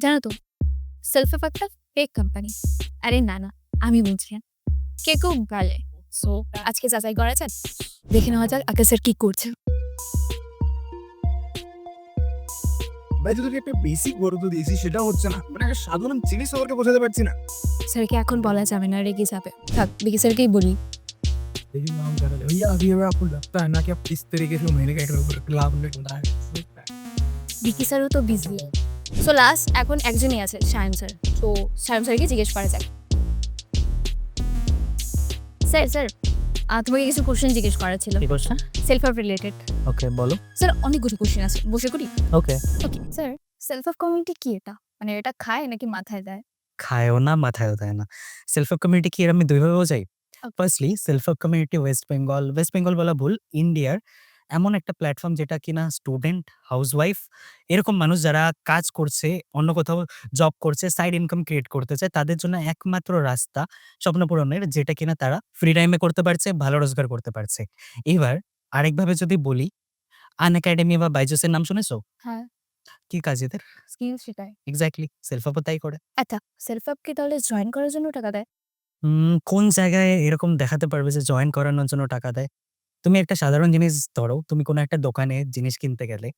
জানো তো self help একটা ফেক কোম্পানি। আরে না না, আমি বলছি না। কে কেউ গালে। সো আজকে যাচাই করা যাক, দেখে নেওয়া যাক আগে স্যার কি করছে। ভাই তোদেরকে একটা বেসিক গুরুত্ব দিয়েছি সেটা হচ্ছে না, মানে একটা সাধারণ জিনিস ওদেরকে বোঝাতে পারছি না। স্যারকে এখন বলা যাবে না, রেগে যাবে। থাক বিকি স্যারকেই বলি। लेकिन नाम कर रहे भैया अभी अगर आपको लगता है ना कि आप इस तरीके से महीने का 1 लाख रुपए कमा रहे हैं, বিকি স্যারও তো বিজি। সো লাস্ট এখন একজনই আছে, সায়ন স্যার। তো সায়ন স্যারকে জিজ্ঞেস করা যাক। স্যার স্যার তোমাকে কিছু কোশ্চেন জিজ্ঞেস করা ছিল, কি question? Self help related. Okay বলো। স্যার অনেকগুলো কোশ্চেন আছে, বসে করি। Okay. Okay sir, self help community কি এটা? মানে এটা খায় নাকি মাথায় দেয়? খায়ও না, মাথায়ও দেয় না। সেলফ হেল্প কমিউনিটি কি এর আমি ২ ভাবে বোঝাই। Okay. Firstly self help community West Bengal বলা ভুল, ইন্ডিয়ার এমন একটা প্ল্যাটফর্ম যেটা কিনা স্টুডেন্ট, হাউসওয়াইফ এরকম মানুষ যারা কাজ করছে, অন্য কোথাও জব করছে, সাইড ইনকাম ক্রিয়েট করতে চায়, তাদের জন্য একমাত্র রাস্তা স্বপ্ন পূরণের, যেটা কিনা তারা ফ্রি টাইমে করতে পারছে, ভালো রোজগার করতে পারছে। এবার আরেকভাবে যদি বলি, আনএকাডেমি বা বাইজুসের নাম শুনেছো? হ্যাঁ, কি কাজ এদের? স্কিল শেখায়। এক্সাক্টলি সেলফ হেল্পও তাই করে। আচ্ছা, সেলফ হেল্প কি তাহলে জয়েন করার জন্য টাকা দেয়? কোন জায়গায় এরকম দেখাতে পারবে যে জয়েন করানোর জন্য টাকা দেয়? তুমি একটা সাধারণ জিনিস ধরো, তুমি কোনো একটা দোকানে জিনিস কিনতে গেলে,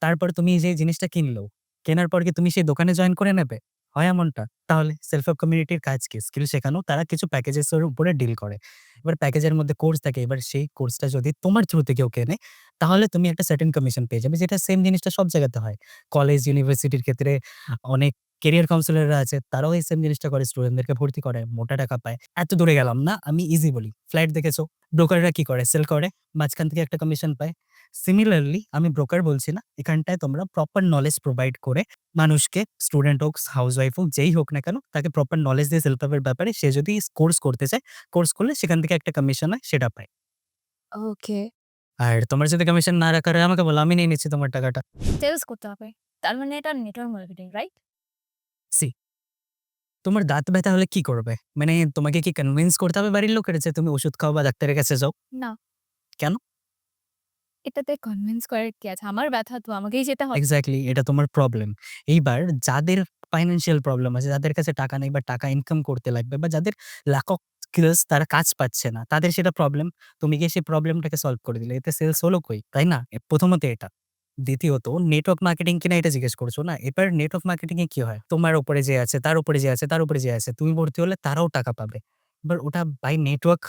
তারপর তুমি যে জিনিসটা কিনলো, কেনার পর কি তুমি সেই দোকানে জয়েন করে নেবে? হয় এমনটা? তাহলে সেলফ হেল্প কমিউনিটির কাজ কি? স্কিল শেখানো। তারা কিছু প্যাকেজেস এর উপরে ডিল করে। এবার প্যাকেজের মধ্যে কোর্স থাকে। এবার সেই কোর্সটা যদি তোমার থ্রুতে কেউ কেনে, তাহলে তুমি একটা সার্টেন কমিশন পেয়ে যাবে। যেটা সেম জিনিসটা সব জায়গাতে হয়। কলেজ, ইউনিভার্সিটির ক্ষেত্রে অনেক কেরিয়ার কাউন্সিলররা আছে। তারাও এই সেম জিনিসটা করে। স্টুডেন্টদেরকে ভর্তি করে, মোটা টাকা পায়। এত দূরে গেলাম না। আমি ইজি বলি। ফ্লাইট দেখেছো? ব্রোকাররা কি করে? সেল করে। মাঝখান থেকে একটা কমিশন পায়। সিমিলারলি আমি ব্রোকার বলছি না। এখানটায় তোমরা প্রপার নলেজ প্রোভাইড করে মানুষকে, স্টুডেন্ট হোক, হাউসওয়াইফ হোক, যেই হোক না কেন, তাকে প্রপার নলেজ দিয়ে সেলফ হেল্প এর ব্যাপারে সে যদি কোর্স করতে চায়, কোর্স করলে সেখান থেকে একটা কমিশন হয়, সেটা পায়। ওকে। আর তোমার যদি কমিশন না রাখার হয় আমাকে বলো, আমি নিয়ে নিচ্ছি তোমার টাকাটা। সেলস করতে হবে। তার মানে এটা নেটওয়ার্ক মার্কেটিং, রাইট? সি, তোমার দাঁত ব্যথা হলে কি করবে? মানে তোমাকে কি কনভিন্স করতে হবে বাড়ির লোকের যে তুমি ওষুধ খাও বা ডাক্তারের কাছে যাও? না, কেন? এটাতে কনভিন্স করার কি আছে? আমার ব্যথা তো আমাকেই যেতে হবে। এক্সাক্টলি, এটা তোমার প্রবলেম। এইবার যাদের ফাইন্যান্সিয়াল প্রবলেম আছে, যাদের কাছে টাকা নেই বা টাকা ইনকাম করতে লাগবে, বা যাদের ল্যাক অফ স্কিলস, তারা কাজ পাচ্ছে না, তাদের সেটা প্রবলেম। তুমি গিয়ে সেই প্রবলেমটাকে সলভ করে দিলে। এতে সেলস হলো কই? তাই না? প্রথমত এটা। দ্বিতীয়ত নেটওয়ার্ক মার্কেটিং কিনা এটা জিজ্ঞেস করছো না? এবার নেটওয়ার্ক মার্কেটিং এ কি হয়? তোমার উপরে যে আছে, তার উপরে যে আছে, তার উপরে যে আছে, তুমি ভর্তি হলে তারাও টাকা পাবে। এবার ওটা বাই নেটওয়ার্ক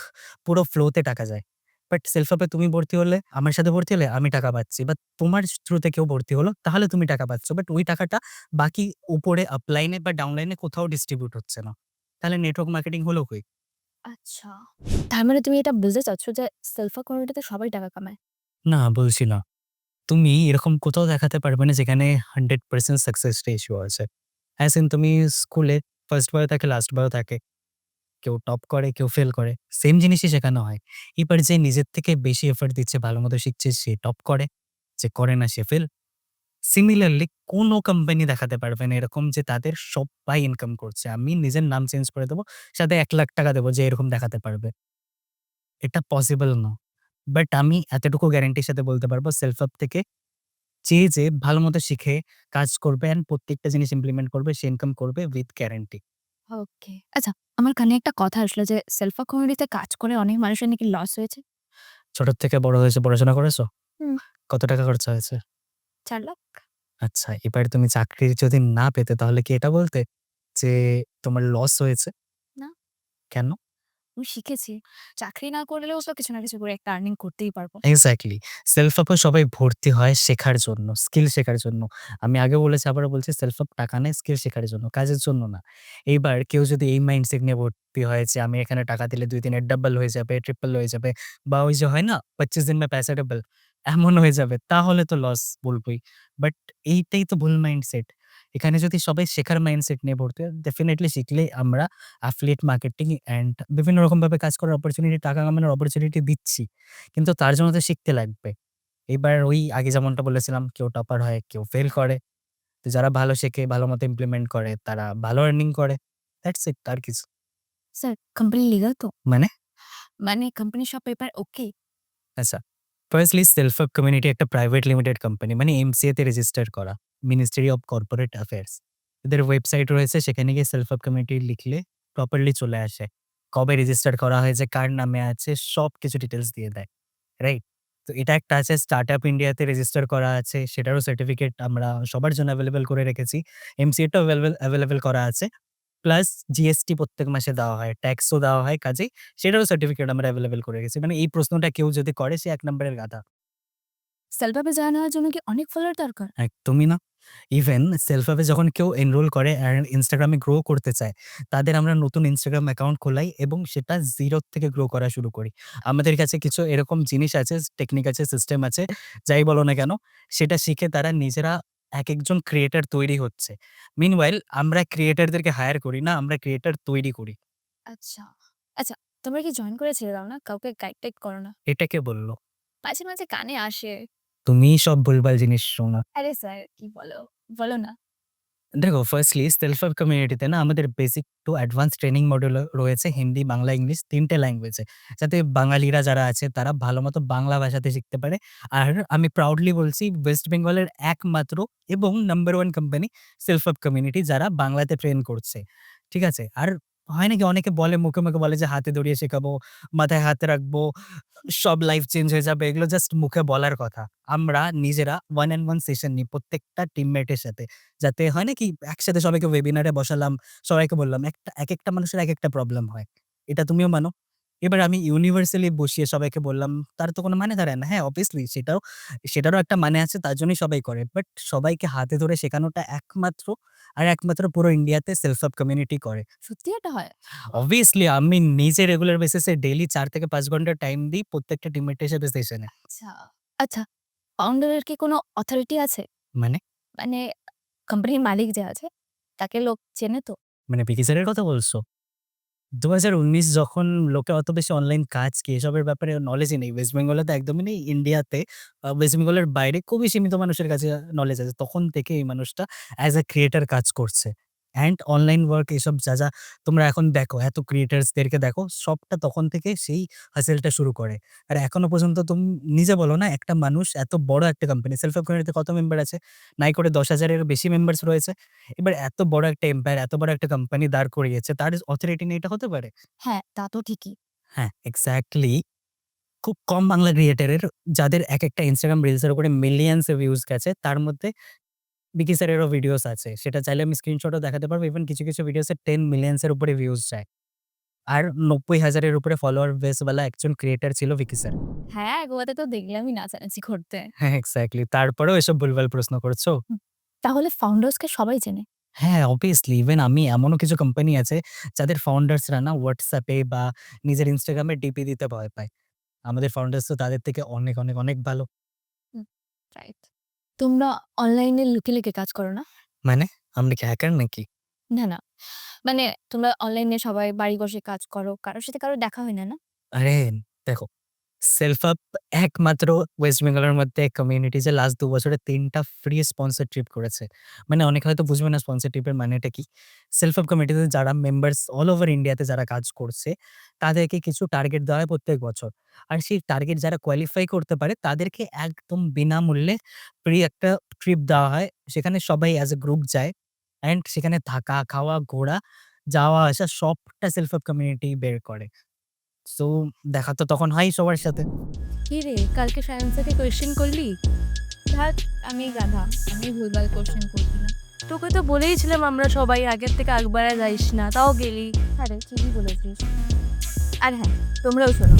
পুরো ফ্লো তে টাকা যায়। বাট সেলফ হেল্প এ তুমি ভর্তি হলে, আমার সাথে ভর্তি হলে আমি টাকা পাচ্ছি, বা তোমার থ্রুতে কেউ ভর্তি হলো তাহলে তুমি টাকা পাচ্ছ। বাট ওই টাকাটা বাকি উপরে আপলাইনে বা ডাউনলাইনে কোথাও ডিস্ট্রিবিউট হচ্ছে না। তাহলে নেটওয়ার্ক মার্কেটিং হলো কই? আচ্ছা। তার মানে তুমি এটা বলতে চাচ্ছ যে সেলফ হেল্প কমিউনিটিতে সবাই টাকা কামায়? না, বলছি না। তুমি এরকম কোথাও দেখাতে পারবে না যেখানে 100% সাকসেস রেশিও আছে। অ্যাজ ইন তুমি স্কুলে ফার্স্ট বয় থাকে, লাস্ট বয় থাকে। কেউ টপ করে, কেউ ফেল করে। সেম জিনিসই শেখানো হয়। এবার যে নিজের থেকে বেশি এফোর্ট দিচ্ছে, ভালোমতো শিখছে, সে টপ করে। যে করে না সে ফেল। সিমিলারলি কোনো কোম্পানি দেখাতে পারবে না এরকম যে তাদের সব্বাই ইনকাম করছে। আমি নিজের নাম চেঞ্জ করে দেব। সাথে ৳১,০০,০০০ দেব যে এরকম দেখাতে পারবে। এটা পসিবল না। বাট আমি এতটুকু গ্যারান্টির সাথে বলতে পারবো, সেলফ হেল্প থেকে যে ভালোমতো শিখে কাজ করবে অ্যান্ড প্রত্যেকটা জিনিস ইমপ্লিমেন্ট করবে, সে ইনকাম করবে উইথ গ্যারান্টি। ওকে। আচ্ছা, আমার কানে একটা কথা আসলো যে সেলফ হেল্প কমিউনিটিতে কাজ করে অনেক মানুষের নাকি লস হয়েছে। ছোট থেকে বড় হয়েছে, পড়াশোনা করেছো? হুম। কত টাকা খরচা হয়েছে? ৪,০০,০০০। আচ্ছা, এবার তুমি চাকরি যদি না পেতে তাহলে কি এটা বলতে যে তোমার লস হয়েছে? না, কেন? আমি শিখেছি। চাকরি না করলেও তো কিছু না কিছু করে একটা আর্নিং করতেই পারবো। এক্সাক্টলি। সেলফ হেল্প এ সবাই ভর্তি হয় শেখার জন্য, স্কিল শেখার জন্য। আমি আগেও বলেছি, আবারও বলছি, সেলফ হেল্প টাকা নেয় স্কিল শেখার জন্য, কাজের জন্য না। এইবার কেউ যদি এই মাইন্ডসেট নিয়ে ভর্তি হয় যে আমি এখানে টাকা দিলে ২ দিনের ডাবল হয়ে যাবে, ট্রিপল হয়ে যাবে, বা ওই যে হয় না ২৫ দিন মে পয়সা ডাবল, এমন হয়ে যাবে, তাহলে তো লস বলবই। বাট এইটাই তো ভুল মাইন্ডসেট। এখানে যদি সবাই শেখার মাইন্ডসেট নিয়ে ভর্তি হয়, ডেফিনিটলি শিখলে আমরা অ্যাফিলিয়েট মার্কেটিং অ্যান্ড বিভিন্ন রকমভাবে কাজ করার অপরচুনিটি, টাকা কামানোর অপরচুনিটি দিচ্ছি। কিন্তু তার জন্য তো শিখতে লাগবে। এবার ওই আগে যেমনটা বলেছিলাম, কেউ টপার হয়, কেউ ফেল করে। তো যারা ভালো শেখে, ভালোমতো ইমপ্লিমেন্ট করে, তারা ভালো আর্নিং করে। দ্যাটস ইট, আর কিছু। স্যার কোম্পানি লিগ্যাল তো? মানে? মানে কোম্পানির সব পেপার ওকে? আচ্ছা, ফার্স্টলি সেলফ হেল্প কমিউনিটি একটা প্রাইভেট লিমিটেড কোম্পানি, মানে এমসিএ তে রেজিস্টার করা। Ministry of corporate affairs. এদের ওয়েবসাইট রয়েছে, সেখানে গিয়ে সেলফ হেল্প কমিউনিটি লিখলে প্রপারলি চলে আসে। কবে রেজিস্টার করা হয়েছে, কার নামে আছে, সবকিছু ডিটেইলস দিয়ে দেয়। রাইট? তো এটা একটা আছে, স্টার্টআপ ইন্ডিয়াতে রেজিস্টার করা আছে, সেটারও সার্টিফিকেট আমরা সবার জন্য এভেইলেবল করে রেখেছি। এমসিএটাও এভেইলেবল করা আছে। প্লাস জিএসটি প্রত্যেক মাসে দেওয়া হয়, ট্যাক্সও দেওয়া হয়, কাজেই সেটারও সার্টিফিকেট আমরা এভেইলেবল করে রেখেছি। মানে এই প্রশ্নটা কেউ যদি করে, সে ১ নম্বরের গাধা। সেলফ হেল্পে জয়েন হওয়ার জন্য কি অনেক ফলোয়ার দরকার? একদমই না। ইভেন সেলফ হেল্পে যখন কেউ এনরোল করে অ্যান্ড Instagram এ গ্রো করতে চায়, তাদের আমরা নতুন Instagram অ্যাকাউন্ট খোলাই এবং সেটা 0 থেকে গ্রো করা শুরু করি। আমাদের কাছে কিছু এরকম জিনিস আছে, টেকনিক আছে, সিস্টেম আছে, যাই বলো না কেন, সেটা শিখে তারা নিজেরা একেকজন ক্রিয়েটর তৈরি হচ্ছে। মিনওয়াইল আমরা ক্রিয়েটরদেরকে হায়ার করি না, আমরা ক্রিয়েটর তৈরি করি। আচ্ছা। আচ্ছা, তোমরা কি জয়েন করে ছেড়ে দাও না? কাউকে গাইড-টাইড করো না? এটা কে বলল? মাঝে, মাঝে কানে আসে। তুমিই সব ভুলভাল জিনিস শোনা। আরে স্যার কি বলো? বলো না। দেখো, ফার্স্টলি সেলফ হেল্প কমিউনিটিতে না আমাদের basic to advance training module রয়েছে হিন্দি, বাংলা, ইংলিশ ৩ টে ল্যাঙ্গুয়েজে। যাতে বাঙালিরা যারা আছে তারা ভালোমতো বাংলা ভাষাতে শিখতে পারে। আর আমি প্রাউডলি বলছি, ওয়েস্ট বেঙ্গলের একমাত্র এবং number 1 company self help community যারা বাংলাতে ট্রেন করছে। ঠিক আছে? আর হয় নাকি অনেকে বলে, মুখে, মুখে বলে যে হাতে ধরিয়ে শেখাবো, মাথায় হাত রাখবো, সব লাইফ চেঞ্জ হয়ে যাবে। এগুলো জাস্ট মুখে বলার কথা। আমরা নিজেরা one on one সেশন নিই প্রত্যেকটা টিমমেটের সাথে। যাতে হয় না কি একসাথে সবাইকে ওয়েবিনারে বসালাম, সবাইকে বললাম একেকটা মানুষের একেকটা প্রবলেম হয়। এটা তুমিও মানো। এবার আমি ইউনিভার্সালি বসিয়ে সবাইকে বললাম, তার তো কোনো মানে দাঁড়ায় না। হ্যাঁ, অবভিয়াসলি সেটারও একটা মানে আছে, তার জন্যই সবাই করে। বাট সবাইকে হাতে ধরে শেখানোটা একমাত্র পুরো ইন্ডিয়াতে সেলফ হেল্প কমিউনিটি করে। সত্যি এটা হয়? অবভিয়াসলি আমি নিজে রেগুলার বেসিসে ডেইলি ৪ থেকে ৫ ঘন্টা টাইম দিই প্রত্যেকটা টিমমেটের সাথে সেশনে। আচ্ছা। আচ্ছা, ফাউন্ডারের কি কোনো অথরিটি আছে? মানে? মানে কোম্পানির মালিক যে আছে, তাকে লোক চেনে তো? মানে বিকি স্যারের কথা বলছো? ২০১৯ যখন লোকে অত বেশি অনলাইন কাজ কি এসবের ব্যাপারে নলেজই নেই। ওয়েস্ট বেঙ্গলে তো একদমই নেই। ইন্ডিয়াতে ওয়েস্ট বেঙ্গলের বাইরে খুবই সীমিত মানুষের কাছে নলেজ আছে। তখন থেকে এই মানুষটা অ্যাজ আ ক্রিয়েটর কাজ করছে। অ্যান্ড অনলাইন ওয়ার্ক এসব যা তোমরা এখন দেখো, এত ক্রিয়েটরসদেরকে দেখো, সবটা তখন থেকে সেই হাসেলটা শুরু করে। আর এখনো পর্যন্ত তুমি নিজে বলো না, একটা মানুষ এত বড় একটা কোম্পানি, সেলফ হেল্প কমিউনিটিতে কত মেম্বার আছে? নাই করে ১০,০০০ এরও বেশি মেম্বার্স রয়েছে। এবার এত বড় একটা এম্পায়ার, এত বড় একটা কোম্পানি দাঁড় করিয়েছে, তার অথরিটি নিয়ে এটা হতে পারে? হ্যাঁ, তা তো ঠিকই। হ্যাঁ, এক্সাক্টলি। খুব কম বাংলা ক্রিয়েটরের যাদের একেকটা Instagram রিলস এর উপরে মিলিয়নস এ ভিউজ গেছে, তার মধ্যে বিকি স্যারেরও ভিডিওস আছে। সেটা চাইলে আমি স্ক্রিনশটও দেখাতে পারবো। ইভেন কিছু ভিডিওসে 10 মিলিয়নস এর উপরে ভিউজ যায়। আর ৯০,০০০ এর উপরে ফলোয়ার বেস ওয়ালা একজন ক্রিয়েটর ছিল বিকি স্যার। হ্যাঁ, গোয়াতে তো দেখলামই নাচানাচি করতে। হ্যাঁ, এক্সাক্টলি। তারপরেও এসব ভুলভাল প্রশ্ন করছো? হুম, তাহলে ফাউন্ডার্সকে সবাই চেনে? হ্যাঁ, অবভিয়াসলি। ইভেন আমি এমনও কিছু কোম্পানি আছে যাদের ফাউন্ডার্সরা না WhatsApp এ বা নিজের Instagram এ ডিপি দিতে ভয় পায়। আমাদের ফাউন্ডার্স তো তাদের থেকে অনেক ভালো। হুম, রাইট। তোমরা অনলাইনে লুকিয়ে, লুকিয়ে কাজ করো না? মানে? আমরা কি হ্যাকার নাকি? না, না। মানে তোমরা অনলাইনে সবাই বাড়ি বসে কাজ করো। কারো সাথে কারো দেখা হয় না? আরে দেখো, সেলফ আপ একমাত্র ওয়েস্ট বেঙ্গলের মধ্যে কমিউনিটি যে লাস্ট ২ বছরে ৩ টা ফ্রি স্পন্সর ট্রিপ করেছে। মানে অনেকে হয়তো বুঝবে না স্পন্সর ট্রিপের মানেটা কি? সেলফ আপ কমিউনিটিতে যারা মেম্বার্স অল ওভার ইন্ডিয়াতে যারা কাজ করছে, তাদেরকে কিছু টার্গেট দেওয়া হয় প্রত্যেক বছর। আর সেই টার্গেট যারা কোয়ালিফাই করতে পারে, তাদেরকে একদম বিনামূল্যে ফ্রি একটা ট্রিপ দেওয়া হয়। সেখানে সবাই অ্যাজ এ গ্রুপ যায়। অ্যান্ড সেখানে থাকা, খাওয়া, ঘোরা, যাওয়া আসা সবটা সেলফ আপ কমিউনিটি বের করে। সো দেখা তো তখন হয়ই সবার সাথে। কি রে, কালকে সায়েন্স থেকে কোয়েশ্চেন করলি? ধ্যাৎ, আমি গাধা। আমি ভুলভাল কোয়েশ্চেন করবি না। তোকে তো বলেইছিলাম আমরা সবাই আগের থেকে একবারে যাইস না, তাও গেলি। আরে ঠিকই বলেছিস। আর হ্যাঁ, তোমরাও শোনো।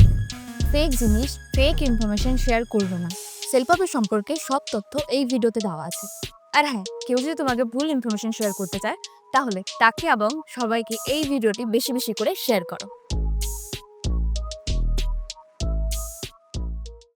ফেক জিনিস, ফেক ইনফরমেশন শেয়ার করবে না। সেলফ হেল্প সম্পর্কে সব তথ্য এই ভিডিওতে দেওয়া আছে। আর হ্যাঁ, কেউ যদি তোমাকে ভুল ইনফরমেশন শেয়ার করতে চায়, তাহলে তাকে এবং সবাইকে এই ভিডিওটি বেশি বেশি করে শেয়ার করো।